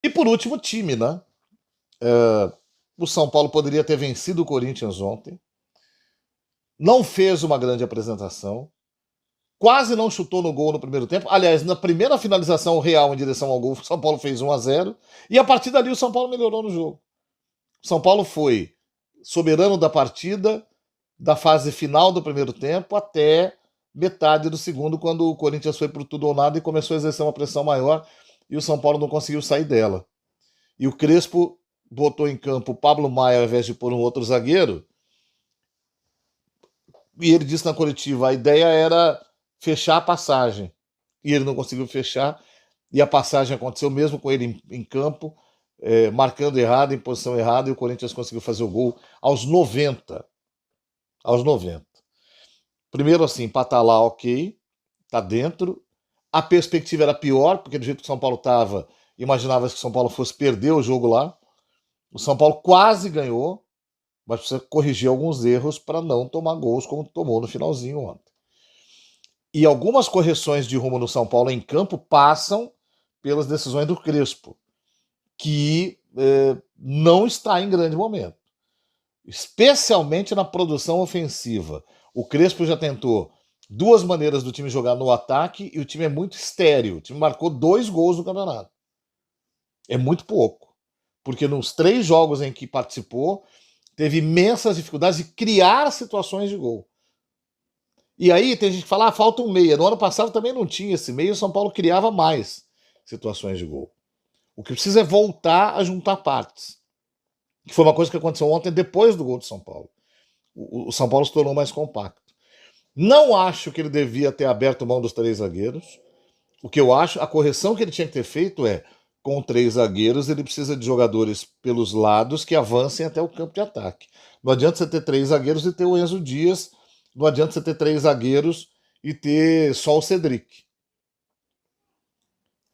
E por último, o time, né? O São Paulo poderia ter vencido o Corinthians ontem, não fez uma grande apresentação, quase não chutou no gol no primeiro tempo. Aliás, na primeira finalização real em direção ao gol, o São Paulo fez 1-0, e a partir dali o São Paulo melhorou no jogo. O São Paulo foi soberano da partida, da fase final do primeiro tempo até metade do segundo, quando o Corinthians foi por tudo ou nada e começou a exercer uma pressão maior e o São Paulo não conseguiu sair dela. E o Crespo botou em campo o Pablo Maia ao invés de pôr um outro zagueiro, e ele disse na coletiva, a ideia era fechar a passagem. E ele não conseguiu fechar, e a passagem aconteceu mesmo com ele em campo, marcando errado, em posição errada, e o Corinthians conseguiu fazer o gol aos 90. Aos 90. Primeiro assim, empatar lá, ok, tá dentro. A perspectiva era pior, porque do jeito que o São Paulo estava, imaginava que o São Paulo fosse perder o jogo lá. O São Paulo quase ganhou, mas precisa corrigir alguns erros para não tomar gols como tomou no finalzinho ontem. E algumas correções de rumo no São Paulo em campo passam pelas decisões do Crespo, que não está em grande momento, especialmente na produção ofensiva. O Crespo já tentou duas maneiras do time jogar no ataque e o time é muito estéreo. O time marcou 2 gols no campeonato. É muito pouco. Porque nos 3 jogos em que participou, teve imensas dificuldades de criar situações de gol. E aí tem gente que fala, falta um meia. No ano passado também não tinha esse meia, o São Paulo criava mais situações de gol. O que precisa é voltar a juntar partes. Que foi uma coisa que aconteceu ontem depois do gol do São Paulo. O São Paulo se tornou mais compacto. Não acho que ele devia ter aberto mão dos 3 zagueiros. O que eu acho, a correção que ele tinha que ter feito é, com 3 zagueiros, ele precisa de jogadores pelos lados que avancem até o campo de ataque. Não adianta você ter 3 zagueiros e ter o Enzo Dias, não adianta você ter 3 zagueiros e ter só o Cedric.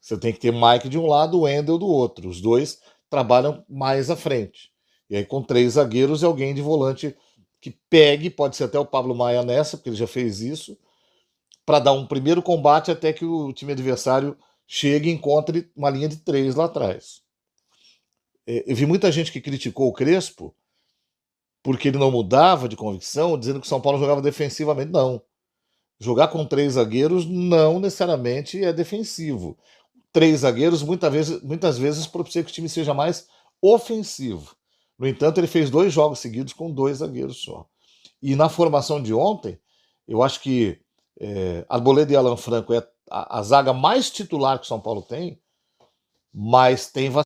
Você tem que ter Mike de um lado, o Wendel do outro. Os dois trabalham mais à frente. E aí, com 3 zagueiros e alguém de volante que pegue, pode ser até o Pablo Maia nessa, porque ele já fez isso, para dar um primeiro combate até que o time adversário chegue e encontre uma linha de 3 lá atrás. Eu vi muita gente que criticou o Crespo porque ele não mudava de convicção, dizendo que o São Paulo jogava defensivamente. Não. Jogar com 3 zagueiros não necessariamente é defensivo. 3 zagueiros muitas vezes propicia que o time seja mais ofensivo. No entanto, ele fez 2 jogos seguidos com 2 zagueiros só. E na formação de ontem, eu acho que Arboleda e Alan Franco é a zaga mais titular que o São Paulo tem, mas tem